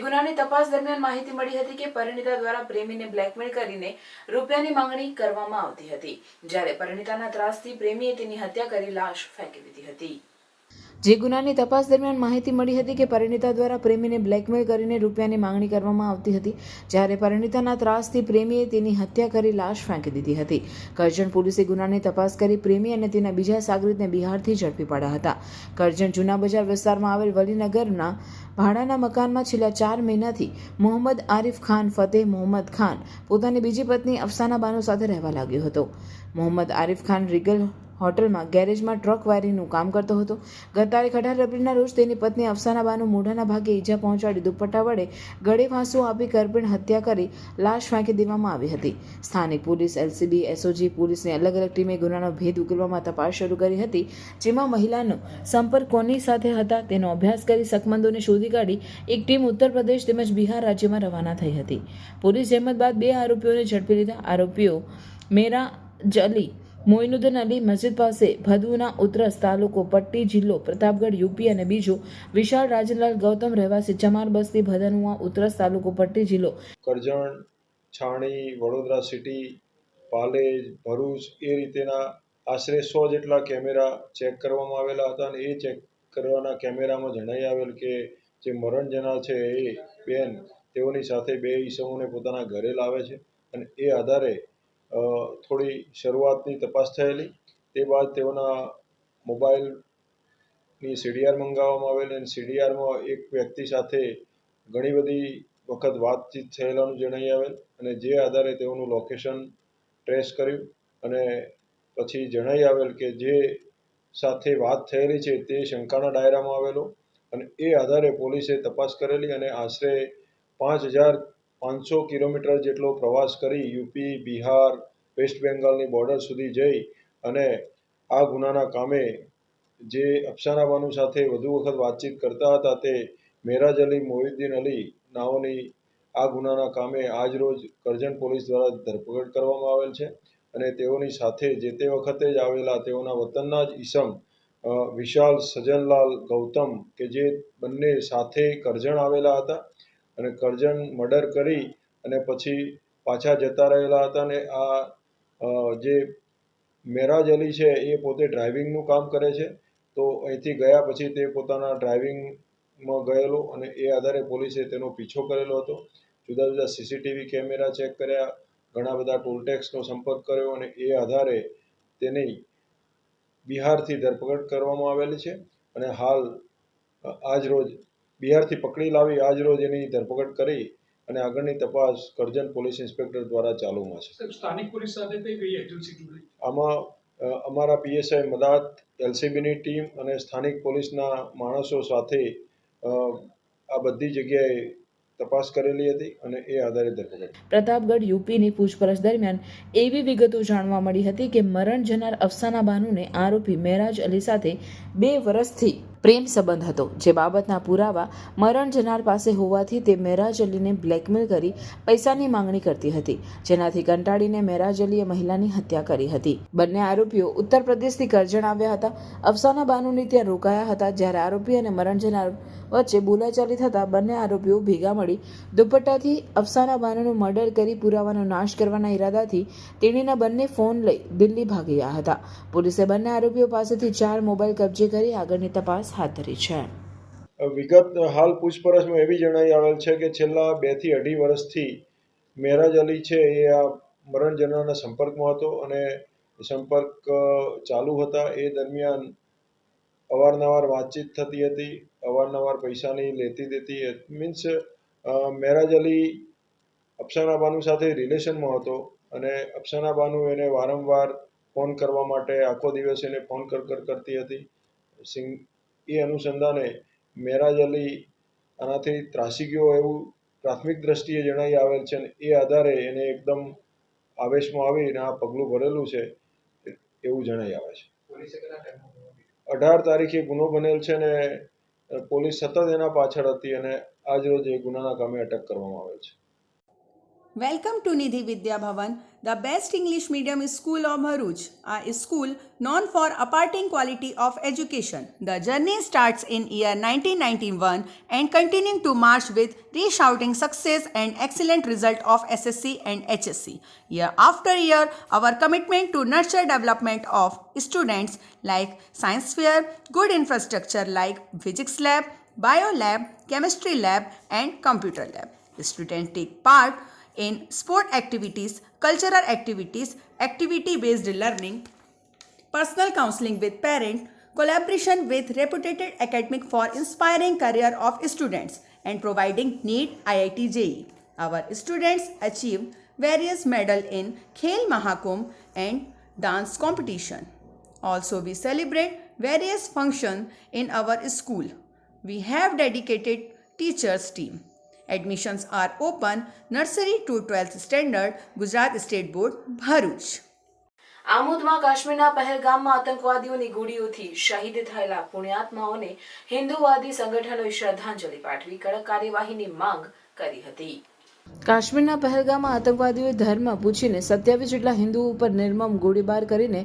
ગુનાની તપાસ દરમિયાન માહિતી મળી હતી કે પરિણીતા દ્વારા પ્રેમીને બ્લેકમેલ કરીને રૂપિયાની માંગણી કરવામાં આવતી હતી, જ્યારે પરિણીતાના ત્રાસથી પ્રેમીએ તેની હત્યા કરી લાશ ફેંકી દીધી હતી. જે ગુનાની તપાસ દરમિયાન માહિતી મળી હતી કે પરિણીતા દ્વારા પ્રેમીને બ્લેકમેલ કરીને રૂપિયાની માંગણી કરવામાં આવતી હતી, જ્યારે પરિણીતાના ત્રાસથી પ્રેમીએ તેની હત્યા કરી લાશ ફેંકી દીધી હતી. કરજણ પોલીસે ગુનાની તપાસ કરી પ્રેમી અને તેના બીજા સાગરીતને બિહારથી ઝડપી પાડ્યા હતા. કરજણ જૂના બજાર વિસ્તારમાં આવેલ વલીનગરના ભાડાના મકાનમાં છેલ્લા 4 મહિનાથી મોહમ્મદ આરિફ ખાન ફતેહ મોહમ્મદ ખાન પોતાની બીજી પત્ની અફસાના બાનો સાથે રહેવા લાગ્યો હતો. મોહમ્મદ આરિફ ખાન રીગલ હોટલમાં ગેરેજમાં ટ્રક વાયરિંગનું કામ કરતો હતો. ગત તારીખ 18 એપ્રિલના રોજ તેની પત્ની અફસાના બાનો મોઢાના ભાગે ઈજા પહોંચાડી દુપટ્ટા વડે ગળે ફાંસો આપી કરપીણ હત્યા કરી લાશ ફેંકી દેવામાં આવી હતી. સ્થાનિક પોલીસ, એલસીબી, એસઓજી પોલીસની અલગ અલગ ટીમે ગુનાનો ભેદ ઉકેલવામાં તપાસ શરૂ કરી હતી, જેમાં મહિલાનો સંપર્ક કોની સાથે હતા તેનો અભ્યાસ કરી શકમંદોને શોધી કાઢી એક ટીમ ઉત્તર પ્રદેશ તેમજ બિહાર રાજ્યમાં રવાના થઈ હતી. પોલીસ જહેમત બાદ 2 આરોપીઓને ઝડપી લીધા. આરોપીઓ મેરા અલી, મોઇનુદ્દીન અલી મસ્જિદ પાસે ભદુના ઉત્તરસ તાલુકો પટ્ટી જિલ્લો પ્રતાપગઢ યુપી અને બીજો વિશાળ રાજનલાલ ગૌતમ રહેવાસી ચમાર બસ્તી ભદનુઆ ઉત્તરસ તાલુકો પટ્ટી જિલ્લો કરજણ, છાણી, વડોદરા સિટી, પાલેજ, ભરૂચ એ રીતેના આશરે 100 જેટલા કેમેરા ચેક કરવામાં આવેલા હતા અને એ ચેક કરવાના કેમેરામાં જણાઈ આવેલ કે જે મરણ જનાર છે એ બેન તેઓની સાથે 2 ઈસમોને પોતાના ઘરે લાવે છે અને એ આધારે થોડી શરૂઆતની તપાસ થયેલી. તે બાદ તેઓના મોબાઈલની CDR મંગાવવામાં આવેલી અને CDRમાં એક વ્યક્તિ સાથે ઘણી બધી વખત વાતચીત થયેલાનું જણાઈ આવેલ અને જે આધારે તેઓનું લોકેશન ટ્રેસ કર્યું અને પછી જણાઈ આવેલ કે જે સાથે વાત થયેલી છે તે શંકાના દાયરામાં આવેલો અને એ આધારે પોલીસે તપાસ કરેલી અને આશરે 5,500 કિલોમીટર જેટલો પ્રવાસ કરી યુપી, બિહાર, વેસ્ટ બેંગાલની બોર્ડર સુધી જઈ અને આ ગુનાના કામે જે અફસાના બાનુ સાથે વધુ વખત વાતચીત કરતા હતા તે મેરાજ અલી, મોહિદ્દીન અલી નાઓની આ ગુનાના કામે આજરોજ કરજણ પોલીસ દ્વારા ધરપકડ કરવામાં આવેલ છે અને તેઓની સાથે જે તે વખતે જ આવેલા તેઓના વતનના જ ઈસમ વિશાલ સજનલાલ ગૌતમ કે જે બંને સાથે કરજણ આવેલા હતા અને કરજણ મર્ડર કરી અને પછી પાછા જતા રહેલા હતા અને આ જે મેરાજ અલી છે એ પોતે ડ્રાઇવિંગનું કામ કરે છે, તો અહીંથી ગયા પછી તે પોતાના ડ્રાઇવિંગમાં ગયેલો અને એ આધારે પોલીસે તેનો પીછો કરેલો હતો. જુદા જુદા CCTV કેમેરા ચેક કર્યા, ઘણા બધા ટોલટેક્સનો સંપર્ક કર્યો અને એ આધારે તેની બિહારથી ધરપકડ કરવામાં આવેલી છે અને હાલ આજરોજ બિહારથી પકડી લાવી આજરોજ એની ધરપકડ કરી અને આગળની તપાસ કરજણ પોલીસ ઇન્સ્પેક્ટર દ્વારા ચાલુમાં છે. સ્થાનિક પોલીસ સાથે કઈ એજન્સી જોડાઈ? આમાં અમારા PSI મદાત, LCBની ટીમ અને સ્થાનિક પોલીસના માણસો સાથે આ બધી જગ્યાએ તપાસ કરેલી હતી અને એ આધારે ધરપકડ. પ્રતાપગઢ યુપીની પૂછપરછ દરમિયાન એવી વિગતો જાણવા મળી હતી કે મરણ જનાર અફસાના બાનુને આરોપી મેરાજ અલી સાથે 2 વર્ષથી પ્રેમ સંબંધ હતો, જે બાબતના પુરાવા મરણ જનાર પાસે હોવાથી તે મેરાજ અલીને બ્લેકમેલ કરી પૈસાની માંગણી કરતી હતી, જેનાથી કંટાળીને મેરાજ અલીએ મહિલાની હત્યા કરી હતી. બંને આરોપીઓ ઉત્તર પ્રદેશથી કરજણ આવ્યા હતા. અફસાના બાનુની ત્યાં રોકાયા હતા. જ્યારે આરોપી અને મરણ જનાર વચ્ચે બોલાચાલી થતાં બંને આરોપીઓ ભેગા મળી દુપટ્ટાથી અફસાના બાનુનું મર્ડર કરી પુરાવાનો નાશ કરવાના ઈરાદાથી તેણીના બંને ફોન લઈ દિલ્હી ભાગી ગયા હતા. પોલીસે બંને આરોપીઓ પાસેથી 4 મોબાઈલ કબજે કરી આગળની તપાસ હાથ ધરી છે. વિગત હાલ પૂછપરછમાં એવી જણાઈ આવેલ છે કે છેલ્લા 2 થી 2.5 વર્ષથી મેરાજ અલી છે એ આ મરણ જનારના સંપર્કમાં હતો અને સંપર્ક ચાલુ હતા. એ દરમિયાન અવારનવાર વાતચીત થતી હતી, અવારનવાર પૈસાની લેતી દેતી. મીન્સ મેરાજ અલી અફસાના બાનુ સાથે રિલેશનમાં હતો અને અફસાના બાનુ એને વારંવાર ફોન કરવા માટે આખો દિવસ એને ફોન કરતી હતી. એ અનુસંધાને મેરાજ અલી આનાથી ત્રાસી ગયો એવું પ્રાથમિક દ્રષ્ટિએ જણાઈ આવેલ છે અને એ આધારે એને એકદમ આવેશમાં આવીને આ પગલું ભરેલું છે એવું જણાઈ આવે છે. 18 તારીખે ગુનો બનેલ છે અને પોલીસ સતત એના પાછળ હતી અને આજ રોજ એ ગુનાના કામે અટક કરવામાં આવેલ છે. Welcome to Nidhi Vidya Bhavan, the best English medium school of Bharuch, a school known for imparting quality of education. The journey starts in year 1991 and continuing to march with resounding success and excellent result of SSC and HSC. Year after year, our commitment to nurture development of students like science fair, good infrastructure like physics lab, bio lab, chemistry lab and computer lab. Students take part in sport activities, cultural activities, activity-based learning, personal counseling with parents, collaboration with reputed academic for inspiring career of students and providing NEET IIT JEE. Our students achieve various medals in Khel Mahakumbh and dance competition. Also, we celebrate various functions in our school. We have dedicated teachers team. Admissions are open nursery to 12th standard, Gujarat State Board, Bharuch. આમોદમાં કાશ્મીરના પહેલગામમાં આતંકવાદીઓની ગોળીઓથી શહીદ થયેલા પુણ્યાત્માઓને હિન્દુવાદી સંગઠનોએ શ્રદ્ધાંજલિ પાઠવી કડક કાર્યવાહીની માંગ કરી હતી. કાશ્મીરના પહેલગામમાં આતંકવાદીઓએ ધર્મ પૂછીને 27 જેટલા હિન્દુઓ ઉપર નિર્મમ ગોળીબાર કરીને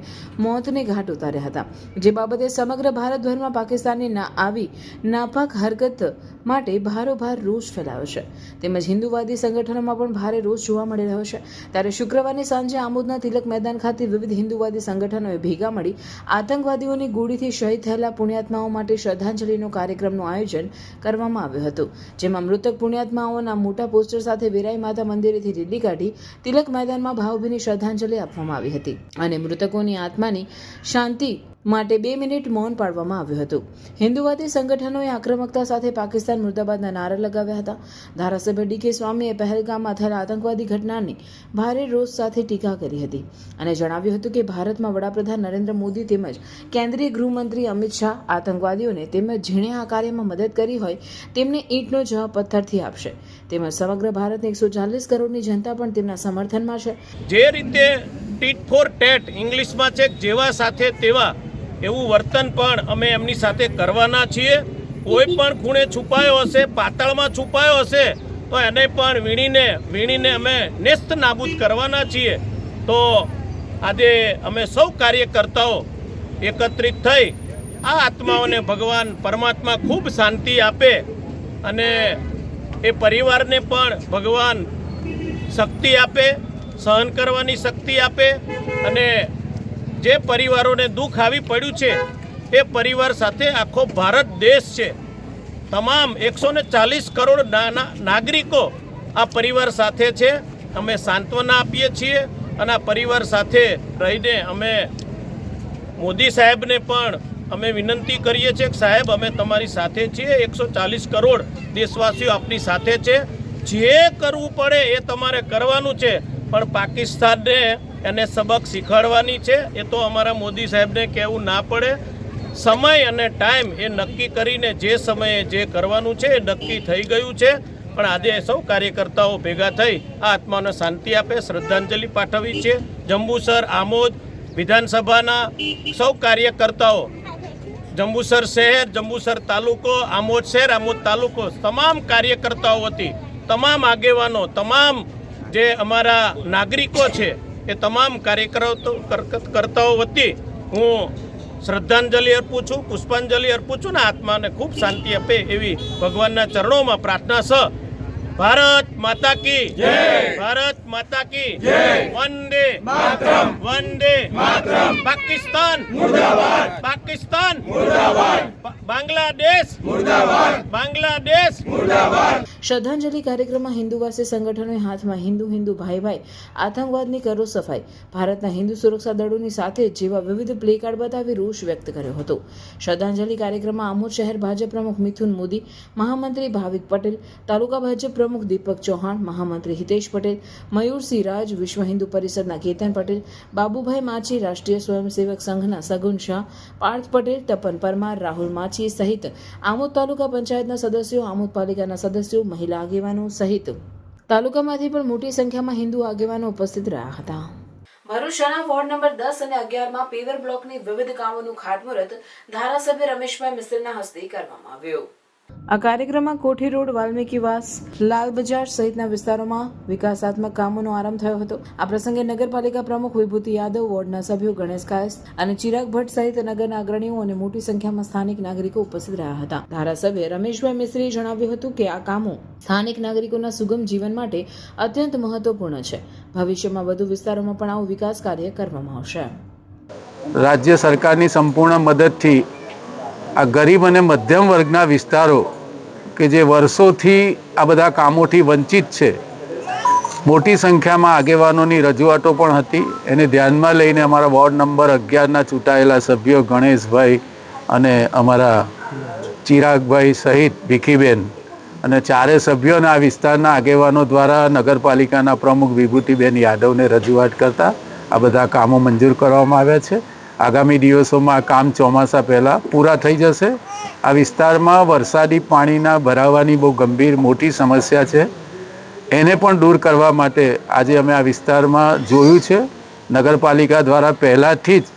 મોતને ઘાટ ઉતાર્યા હતા, જે બાબતે સમગ્ર ભારતભરમાં પાકિસ્તાનની આવી નાપાક હરકત માટે ભારોભાર રોષ ફેલાયો છે. તેમજ હિન્દુવાદી સંગઠનોમાં પણ ભારે રોષ જોવા મળી રહ્યો છે. ત્યારે શુક્રવારની સાંજે આમોદના તિલક મેદાન ખાતે વિવિધ હિન્દુવાદી સંગઠનોએ ભેગા મળી આતંકવાદીઓની ગોળીથી શહીદ થયેલા પુણ્યાત્માઓ માટે શ્રદ્ધાંજલિનો કાર્યક્રમનું આયોજન કરવામાં આવ્યું હતું, જેમાં મૃતક પુણ્યાત્માઓના મોટા પોસ્ટર સાથે વેરાઈ માતા મંદિરેથી રેલી કાઢી તિલક મેદાનમાં ભાવભીની શ્રદ્ધાંજલિ આપવામાં આવી હતી અને મૃતકોની આત્માની શાંતિ માટે 2 મિનિટ મૌન પાળવામાં આવ્યું હતું. હિન્દુવાદી સંગઠનોએ આક્રમકતા સાથે પાકિસ્તાન મુર્દાબાદના નારા લગાવ્યા હતા. ધારાસભ્ય ડી.કે. સ્વામીએ પહેલગામમાં થયેલા આતંકવાદી ઘટનાની ભારે રોષ સાથે ટીકા કરી હતી અને જણાવ્યું હતું કે ભારતમાં વડાપ્રધાન નરેન્દ્ર મોદી તેમજ કેન્દ્રીય ગૃહમંત્રી અમિત શાહ આતંકવાદીઓને તેમજ જેણે આ કાર્યમાં મદદ કરી હોય તેમને ઈંટનો જવાબ પથ્થરથી આપશે. તેમજ સમગ્ર ભારતની 140 કરોડની જનતા પણ તેમના સમર્થનમાં છે. જે રીતે ટીટ ફોર ટેટ ઇંગ્લિશમાં છે, જેવા સાથે તેવા એવું વર્તન પણ અમે એમની સાથે કરવાના છીએ. કોઈ પણ ખૂણે છુપાયો હશે, પાતાળમાં છુપાયો હશે તો એને પણ વીણીને અમે નેસ્ત નાબૂદ કરવાના છીએ. તો આજે અમે સૌ કાર્યકર્તાઓ એકત્રિત થઈ આ આત્માઓને ભગવાન પરમાત્મા ખૂબ શાંતિ આપે અને એ પરિવારને પણ ભગવાન શક્તિ આપે, સહન કરવાની શક્તિ આપે અને જે પરિવારોને દુઃખ આવી પડ્યું છે એ પરિવાર સાથે આખો ભારત દેશ છે, તમામ 140 કરોડ નાગરિકો આ પરિવાર સાથે છે. અમે સાંત્વના આપીએ છીએ અને આ પરિવાર સાથે રહીને અમે મોદી સાહેબને પણ અમે વિનંતી કરીએ છીએ કે સાહેબ અમે તમારી સાથે છીએ, 140 કરોડ દેશવાસીઓ આપણી સાથે છે, જે કરવું પડે એ તમારે કરવાનું છે, પણ પાકિસ્તાનને એને સબક શીખવાડવાની છે. એ તો અમારા મોદી સાહેબને કહેવું ના પડે. સમય અને ટાઈમ એ નક્કી કરીને જે સમયે જે કરવાનું છે એ નક્કી થઈ ગયું છે. પણ આજે સૌ કાર્યકર્તાઓ ભેગા થઈ આ આત્માને શાંતિ આપે શ્રદ્ધાંજલિ પાઠવી છે. જંબુસર, આમોદ વિધાનસભાના સૌ કાર્યકર્તાઓ જંબુસર શહેર, જંબુસર તાલુકો, આમોદ શહેર, આમોદ તાલુકો, તમામ કાર્યકર્તાઓ વતી, તમામ આગેવાનો, તમામ જે અમારા નાગરિકો છે એ તમામ કાર્યકર્તાઓ વતી હું શ્રદ્ધાંજલિ અર્પું છું, પુષ્પાંજલિ અર્પું છું ને આત્માને ખૂબ શાંતિ આપે એવી ભગવાનના ચરણોમાં પ્રાર્થના છે. ભારત માતા કી જય, ભારત માતા કી જય, વંદે માતરમ, વંદે માતરમ, પાકિસ્તાન મુર્દાબાદ, પાકિસ્તાન મુર્દાબાદ, બાંગ્લાદેશ મુર્દાબાદ, બાંગ્લાદેશ મુર્દાબાદ. શ્રદ્ધાંજલિ કાર્યક્રમમાં હિન્દુવાસી સંગઠનોએ હાથમાં હિન્દુ હિન્દુ ભાઈ ભાઈ, આતંકવાદની કરો સફાઈ, ભારતના હિન્દુ સુરક્ષા દળોની સાથે જેવા વિવિધ પ્લે કાર્ડ બતાવી રોષ વ્યક્ત કર્યો હતો. શ્રદ્ધાંજલિ કાર્યક્રમમાં આમોદ શહેર ભાજપ પ્રમુખ મિથુન મોદી, મહામંત્રી ભાવિક પટેલ, તાલુકા ભાજપ પ્રમુખ દીપક ચૌહાણ, મહામંત્રી હિતેશ પટેલ, મયુરસિંહ રાજ, વિશ્વ હિન્દુ પરિષદના કેતન પટેલ, બાબુભાઈ માછી, રાષ્ટ્રીય સ્વયંસેવક સંઘના સગુન શાહ, પાર્થ પટેલ, તપન પરમાર, રાહુલ માછી સહિત આમોદ તાલુકા પંચાયતના સદસ્યો, આમોદ પાલિકાના સદસ્યો, મહિલા આગેવાનો સહિત તાલુકામાંથી પણ મોટી સંખ્યામાં હિન્દુ આગેવાનો ઉપસ્થિત રહ્યા હતા. ભરૂચના વોર્ડ નંબર 10 અને 11માં પેવર બ્લોકની વિવિધ કામોનું ખાતમુહૂર્ત ધારાસભ્ય રમેશભાઈ મિસ્ત્રીના હસ્તે કરવામાં આવ્યું. આ કાર્યક્રમમાં કોઠી રોડ, વાલ્મીકીવાસ, લાલ બજાર સહિતના વિસ્તારોમાં વિકાસાત્મક કામોનો આરંભ થયો હતો. આ પ્રસંગે નગરપાલિકા પ્રમુખ વિભૂતિ યાદવ, વોર્ડના સભ્યો ગણેશ કાયસ્થ અને ચિરાગ ભટ્ટ સહિત નગરના અગ્રણીઓ અને મોટી સંખ્યામાં સ્થાનિક નાગરિકો ઉપસ્થિત રહ્યા હતા. ધારાસભ્ય રમેશભાઈ મિસ્ત્રીએ જણાવ્યું હતું કે આ કામો સ્થાનિક નાગરિકોના સુગમ જીવન માટે અત્યંત મહત્વપૂર્ણ છે. ભવિષ્યમાં વધુ વિસ્તારોમાં પણ આવું વિકાસ કાર્ય કરવામાં આવશે. રાજ્ય સરકારની સંપૂર્ણ મદદથી આ ગરીબ અને મધ્યમ વર્ગના વિસ્તારો કે જે વર્ષોથી આ બધા કામોથી વંચિત છે, મોટી સંખ્યામાં આગેવાનોની રજૂઆતો પણ હતી. એને ધ્યાનમાં લઈને અમારા વોર્ડ નંબર 11ના ચૂંટાયેલા સભ્યો ગણેશભાઈ અને અમારા ચિરાગભાઈ સહિત ભીખીબેન અને ચારે સભ્યોના આ વિસ્તારના આગેવાનો દ્વારા નગરપાલિકાના પ્રમુખ વિભૂતિબેન યાદવને રજૂઆત કરતા આ બધા કામો મંજૂર કરવામાં આવ્યા છે. આગામી દિવસોમાં આ કામ ચોમાસા પહેલાં પૂરા થઈ જશે. આ વિસ્તારમાં વરસાદી પાણીના ભરાવાની બહુ ગંભીર મોટી સમસ્યા છે. એને પણ દૂર કરવા માટે આજે અમે આ વિસ્તારમાં જોયું છે. નગરપાલિકા દ્વારા પહેલાંથી જ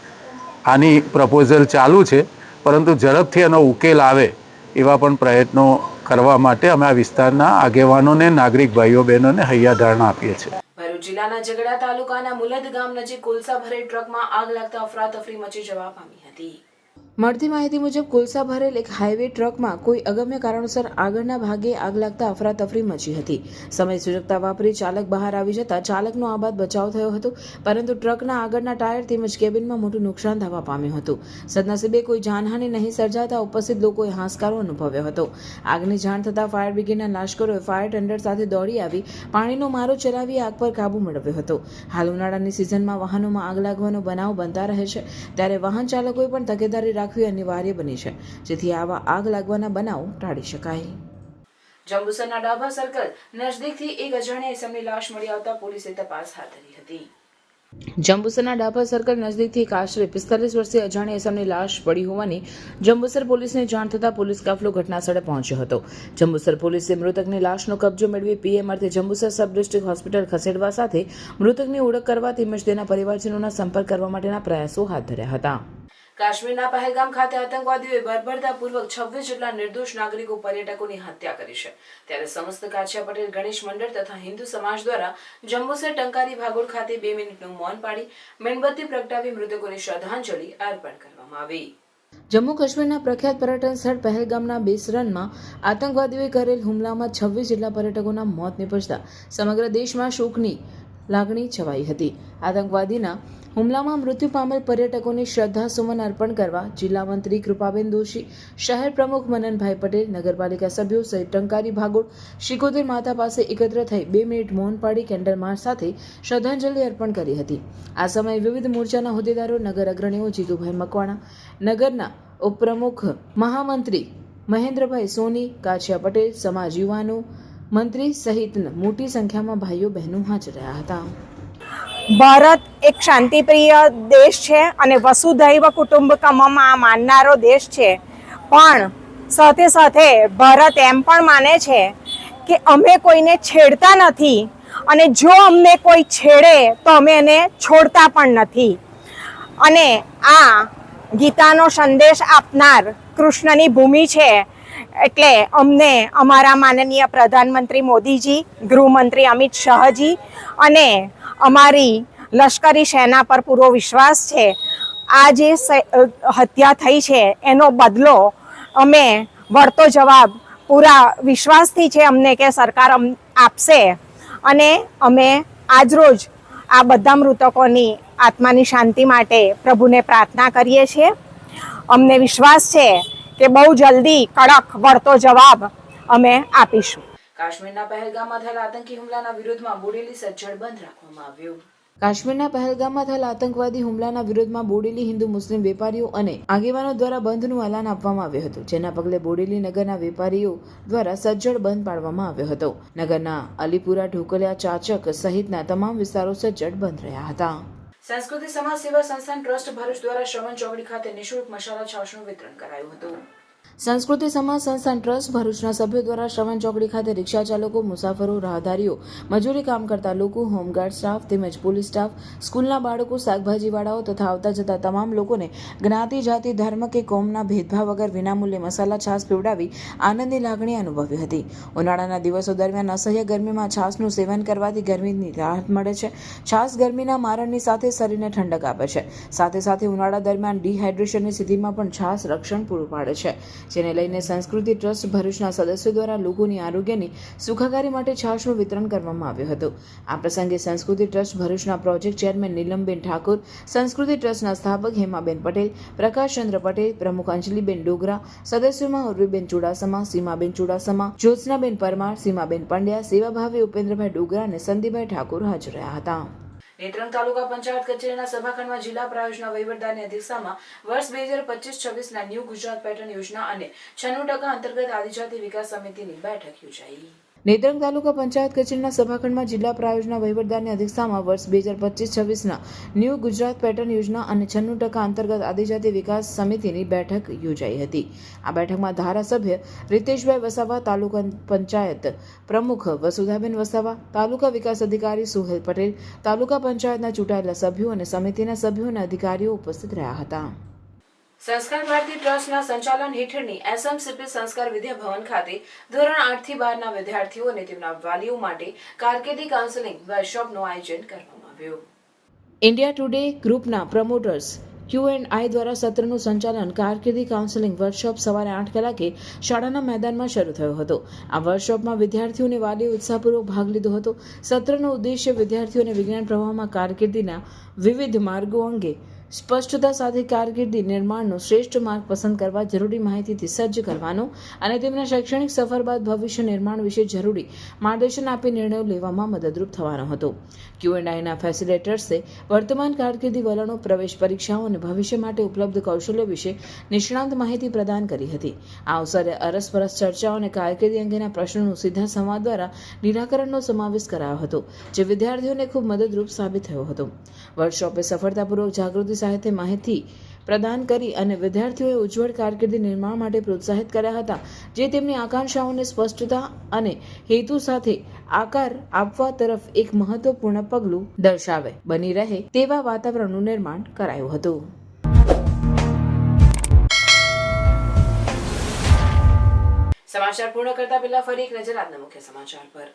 આની પ્રપોઝલ ચાલુ છે, પરંતુ ઝડપથી એનો ઉકેલ આવે એવા પણ પ્રયત્નો કરવા માટે અમે આ વિસ્તારના આગેવાનોને, નાગરિક ભાઈઓ બહેનોને હૈયાધારણા આપીએ છીએ. ભરૂચ જિલ્લાના ઝઘડા તાલુકાના મુલદ ગામ નજીક કોલસા ભરેલ ટ્રકમાં આગ લાગતા અફરાતફરી મચી જવા પામી હતી. મળતી માહિતી મુજબ કોલસા ભરેલ એક હાઈવે ટ્રકમાં કોઈ અગમ્ય કારણોસર આગળના ભાગે આગ લાગતા અફરાતફરી મચી હતી. સમય સૂચકતા વાપરી ચાલક બહાર આવી જતા ચાલકનો આબાદ બચાવ થયો હતો, પરંતુ ટ્રકના આગળના ટાયર તેમજ કેબિનમાં મોટું નુકસાન થવા પામ્યું હતું. સદનસીબે કોઈ જાનહાનિ નહીં સર્જાતા ઉપસ્થિત લોકોએ હાશકારો અનુભવ્યો હતો. આગની જાણ થતાં ફાયર બ્રિગેડના લાશ્કરોએ ફાયર ટેન્ડર સાથે દોડી આવી પાણીનો મારો ચલાવી આગ પર કાબુ મેળવ્યો હતો. હાલ ઉનાળાની સિઝનમાં વાહનોમાં આગ લાગવાનો બનાવ બનતા રહે છે, ત્યારે વાહન ચાલકોએ પણ તકેદારી રાખવી અનિવાર્ય બની છે, જેથી આવા આગ લાગવાના બનાવ ટાળી શકાય. જંબુસરના ડાભા સર્કલ નજદીકથી એક અજાણ્યા ઇસમની લાશ મળી આવતા પોલીસે તપાસ હાથ ધરી હતી. જંબુસરના ડાભા સર્કલ નજદીકથી એક આશરે 45 વર્ષીય અજાણ્યા ઇસમની લાશ પડી હોવાની જંબુસર પોલીસને જાણ થતાં પોલીસ કાફલો ઘટનાસ્થળે પહોંચ્યો હતો. જંબુસર પોલીસે મૃતકની લાશનો કબજો મેળવી પીએમ અર્થે જંબુસર સબ ડિસ્ટ્રિક્ટ હોસ્પિટલ ખસેડવા સાથે મૃતકની ઓળખ કરવા તેમજ તેના પરિવારજનોના સંપર્ક કરવા માટેના પ્રયાસો હાથ ધર્યા હતા. કાશ્મીરના પહેલગામ ખાતે આતંકવાદીઓએ બર્બરતાપૂર્વક 26 જેટલા નિર્દોષ નાગરિકો પર્યટકોની હત્યા કરી છે, ત્યારે સમસ્ત કાછિયા પટેલ ગણેશ મંડળ તથા હિન્દુ સમાજ દ્વારા જંબુસર ટંકારી ભાગોળ ખાતે 2 મિનિટનું મૌન પાડી મીણબત્તી પ્રગટાવી મૃતકોને શ્રદ્ધાંજલિ અર્પણ કરવામાં આવી. જમ્મુ કાશ્મીરના પ્રખ્યાત પર્યટન સ્થળ પહેલગામના બેસરનમાં આતંકવાદીઓએ કરેલ હુમલામાં 26 જેટલા પર્યટકોના મોત નિપજતા સમગ્ર દેશમાં શોકની લાગણી છવાઈ હતી. આતંકવાદીના હુમલામાં મૃત્યુ પામેલ પર્યટકોને શ્રદ્ધાસુમન અર્પણ કરવા જિલ્લા મંત્રી કૃપાબેન દોશી, શહેર પ્રમુખ મનનભાઈ પટેલ, નગરપાલિકા સભ્યો સહિત ટંકારી ભાગોળ શિકોતેર માતા પાસે એકત્ર થઈ 2 મિનિટ મૌન પાડી કેન્ડલ માર્ચ સાથે શ્રદ્ધાંજલિ અર્પણ કરી હતી. આ સમયે વિવિધ મોરચાના હોદ્દેદારો, નગર અગ્રણીઓ જીતુભાઈ મકવાણા, નગરના ઉપપ્રમુખ મહામંત્રી મહેન્દ્રભાઈ સોની, કાછિયા પટેલ, સમાજ યુવાનો, મંત્રી સહિત મોટી સંખ્યામાં ભાઈઓ બહેનો હાજર રહ્યા હતા. ભારત એક શાંતિપ્રિય દેશ છે અને વસુધૈવ કુટુંબકમમાં માનનારો દેશ છે, પણ સાથે સાથે ભારત એમ પણ માને છે કે અમે કોઈને છેડતા નથી અને જો અમને કોઈ છેડે તો અમે એને છોડતા પણ નથી. અને આ ગીતાનો સંદેશ આપનાર કૃષ્ણની ભૂમિ છે. એટલે અમને અમારા માનનીય પ્રધાનમંત્રી મોદીજી, ગૃહમંત્રી અમિત શાહજી અને અમારી લશ્કરી સેના પર પૂરો વિશ્વાસ છે. આ જે હત્યા થઈ છે એનો બદલો અમે વળતો જવાબ પૂરા વિશ્વાસથી છે અમને કે સરકાર આપશે. અને અમે આજરોજ આ બધા મૃતકોની આત્માની શાંતિ માટે પ્રભુને પ્રાર્થના કરીએ છીએ. અમને વિશ્વાસ છે કે બહુ જલ્દી કડક વળતો જવાબ અમે આપીશું. કાશ્મીરના પહેલગામમાં થયેલા આતંકી હુમલાના વિરોધમાં બોડેલી સજ્જડ બંધ રાખવામાં આવ્યું. કાશ્મીરના પહેલગામમાં થયેલા આતંકવાદી હુમલાના વિરોધમાં બોડેલી હિન્દુ મુસ્લિમ વેપારીઓ અને આગેવાનો દ્વારા બંધનું એલાન આપવામાં આવ્યું હતું, જેના પગલે બોડેલી નગરના વેપારીઓ દ્વારા સજ્જડ બંધ પાડવામાં આવ્યો હતો. નગરના અલીપુરા, ઢોકલિયા, ચાચક સહિતના તમામ વિસ્તારો સજ્જડ બંધ રહ્યા હતા. સંસ્કૃતિ સમાજ સેવા સંસ્થાન ટ્રસ્ટ ભરૂચ દ્વારા શ્રવણ ચોકડી ખાતે નિઃશુલ્ક મસાલા છાશનું વિતરણ કરાયું હતું. સંસ્કૃતિ સમાજ સંસ્થાન ટ્રસ્ટ ભરૂચના સભ્યો દ્વારા શ્રવણ ચોકડી ખાતે રિક્ષા ચાલકો, મુસાફરો, રાહદારીઓ, મજૂરી કામ કરતા લોકો, હોમગાર્ડ સ્ટાફ તેમજ પોલીસ સ્ટાફ, સ્કૂલના બાળકો, શાકભાજીવાળાઓ તથા આવતા જતા તમામ લોકોને જ્ઞાતિ, જાતિ, ધર્મ કે કોમના ભેદભાવ વગર વિનામૂલ્યે મસાલા છાશ પીવડાવી આનંદની લાગણી અનુભવી હતી. ઉનાળાના દિવસો દરમિયાન અસહ્ય ગરમીમાં છાશનું સેવન કરવાથી ગરમીની રાહત મળે છે. છાશ ગરમીના મારણની સાથે શરીરને ઠંડક આપે છે. સાથે સાથે ઉનાળા દરમિયાન ડિહાઇડ્રેશનની સ્થિતિમાં પણ છાશ રક્ષણ પૂરું પાડે છે, જેને લઈને સંસ્કૃતિ ટ્રસ્ટ ભરૂચના સદસ્યો દ્વારા લોકોની આરોગ્યની સુખાકારી માટે છાશનું વિતરણ કરવામાં આવ્યું હતું. આ પ્રસંગે સંસ્કૃતિ ટ્રસ્ટ ભરૂચના પ્રોજેક્ટ ચેરમેન નીલમબેન ઠાકોર, સંસ્કૃતિ ટ્રસ્ટના સ્થાપક હેમાબેન પટેલ, પ્રકાશચંદ્ર પટેલ, પ્રમુખ અંજલિબેન ડોગરા, સદસ્યોમાં ઉર્વીબેન ચુડાસમા, સીમાબેન ચુડાસમા, જ્યોત્સનાબેન પરમાર, સીમાબેન પંડ્યા, સેવાભાવી ઉપેન્દ્રભાઈ ડોગરા અને સંદીપભાઈ ઠાકોર હાજર રહ્યા હતા. નેત્રંગ તાલુકા પંચાયત કચેરીના સભાખંડમાં જિલ્લા પ્રાયોજના વહીવટદારની અધ્યક્ષતામાં વર્ષ 2025-26ના ન્યૂ ગુજરાત પેટર્ન યોજના અને 96% અંતર્ગત આદિજાતિ વિકાસ સમિતિની બેઠક યોજાઈ. નેત્રંગ તાલુકા પંચાયત કચેરીના સભાખંડમાં જિલ્લા પ્રાયોજના વહીવટદારની અધ્યક્ષતામાં વર્ષ 2025-26ના ન્યૂ ગુજરાત પેટર્ન યોજના અને 96% અંતર્ગત આદિજાતિ વિકાસ સમિતિની બેઠક યોજાઈ હતી. આ બેઠકમાં ધારાસભ્ય રીતેશભાઈ વસાવા, તાલુકા પંચાયત પ્રમુખ વસુધાબેન વસાવા, તાલુકા વિકાસ અધિકારી સુહેલ પટેલ, તાલુકા પંચાયતના ચૂંટાયેલા સભ્યો અને સમિતિના સભ્યો અને અધિકારીઓ ઉપસ્થિત રહ્યા હતા. સંસ્કાર ભારતી ટ્રસ્ટના સંચાલન હેઠળની એસએમસીપી સંસ્કાર વિદ્યા ભવન ખાતે ધોરણ 8 થી 12ના વિદ્યાર્થીઓ અને તેમના વાલીઓ માટે કારકિર્દી કાઉન્સેલિંગ વર્કશોપનું આયોજન કરવામાં આવ્યું. ઇન્ડિયા ટુડે ગ્રુપના પ્રમોટર્સ Q&I દ્વારા સત્રનું સંચાલન કારકિર્દી કાઉન્સેલિંગ વર્કશોપ સવારે 8 કલાકે શાળાના મેદાનમાં શરૂ થયો હતો. આ વર્કશોપમાં વિદ્યાર્થીઓ અને વાલીઓ ઉત્સાહપૂર્વક ભાગ લીધો હતો. સત્રનો ઉદ્દેશ્ય વિદ્યાર્થીઓને વિજ્ઞાન પ્રવાહમાં કારકિર્દીના વિવિધ માર્ગો અંગે સ્પષ્ટતા સાથે કારકિર્દી નિર્માણનો શ્રેષ્ઠ માર્ગ પસંદ કરવા, જરૂરી માહિતીથી સજ્જ કરવાનો અને તેમના શૈક્ષણિક સફર બાદ ભવિષ્ય નિર્માણ વિશે જરૂરી માર્ગદર્શન આપી નિર્ણયો લેવામાં મદદરૂપ થવાનો હતો. Q&Iના ફેસિલિટેટર્સે વર્તમાન કારકિર્દી વલણો, પ્રવેશ પરીક્ષાઓ અને ભવિષ્ય માટે ઉપલબ્ધ કૌશલ્યો વિશે નિષ્ણાંત માહિતી પ્રદાન કરી હતી. આ અવસરે અરસપરસ ચર્ચાઓ અને કારકિર્દી અંગેના પ્રશ્નોનું સીધા સંવાદ દ્વારા નિરાકરણનો સમાવેશ કરાયો હતો, જે વિદ્યાર્થીઓને ખૂબ મદદરૂપ સાબિત થયો હતો. વર્કશોપે સફળતાપૂર્વક જાગૃતિ સાથે માહિતી પ્રદાન કરી અને વિદ્યાર્થીઓએ ઉજ્જવળ કારકિર્દી નિર્માણ માટે પ્રોત્સાહિત કર્યા હતા, જે તેમની આકાંક્ષાઓને સ્પષ્ટતા અને હેતુ સાથે આકાર આપવા તરફ એક મહત્વપૂર્ણ પગલું દર્શાવે બની રહે તેવા વાતાવરણનું નિર્માણ કરાયું હતું. સમાચાર પૂર્ણ કરતા પહેલા ફરી એક નજર આજના મુખ્ય સમાચાર પર.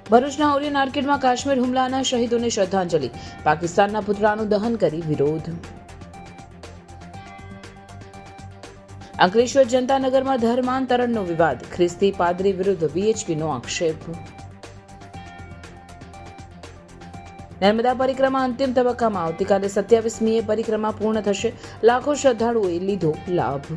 ભરૂચના ઓરિયન આર્કેડમાં કાશ્મીર હુમલાના શહીદોને શ્રદ્ધાંજલિ, પાકિસ્તાનના પુતળાનું દહન કરી વિરોધ. અંકલેશ્વર જનતાનગરમાં ધર્માંતરણનો વિવાદ, ખ્રિસ્તી પાદરી વિરુદ્ધ VHPનો આક્ષેપ. નર્મદા પરિક્રમા અંતિમ તબક્કામાં, આવતીકાલે 27મીએ પરિક્રમા પૂર્ણ થશે, લાખો શ્રદ્ધાળુઓએ લીધો લાભ.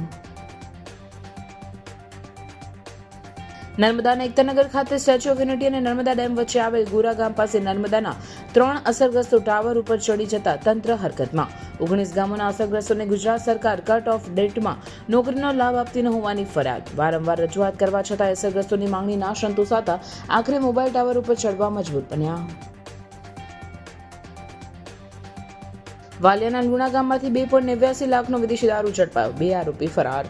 નર્મદાના એકતાનગર ખાતે સ્ટેચ્યુ ઓફ યુનિટી અને નર્મદા ડેમ વચ્ચે આવેલ ગોરા ગામ પાસે નર્મદાના 3 અસરગ્રસ્તો ટાવર ઉપર ચડી જતા તંત્ર હરકતમાં. 19 ગામોના અસરગ્રસ્તોને ગુજરાત સરકાર કટ ઓફ ડેટમાં નોકરીનો લાભ આપતી ન હોવાની ફરિયાદ. વારંવાર રજૂઆત કરવા છતાં અસરગ્રસ્તોની માંગણી ના સંતોષાતા આખરે મોબાઈલ ટાવર ઉપર ચડવા મજબૂર બન્યા. વાલિયાના લુણા ગામમાંથી 2.89 લાખનો વિદેશી દારૂ ઝડપાયો, 2 આરોપી ફરાર.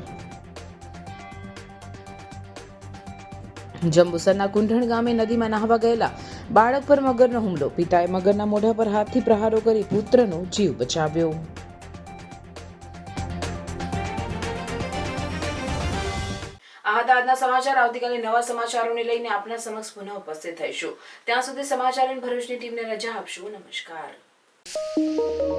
જંબુસરના કુંઢણ ગામે નદીમાં નહાવા ગયેલા બાળક પર મગરનો હુમલો. પિતાએ મગરના મોઢા પર હાથથી પ્રહારો કરી પુત્રનો જીવ બચાવ્યો. આ હતા આજના સમાચાર. આવતીકાલે નવા સમાચારોને લઈને આપના સમક્ષ પુનઃ ઉપસ્થિત થઈશું. ત્યાં સુધી સમાચાર ભરૂચની ટીમને રજા આપશું. નમસ્કાર.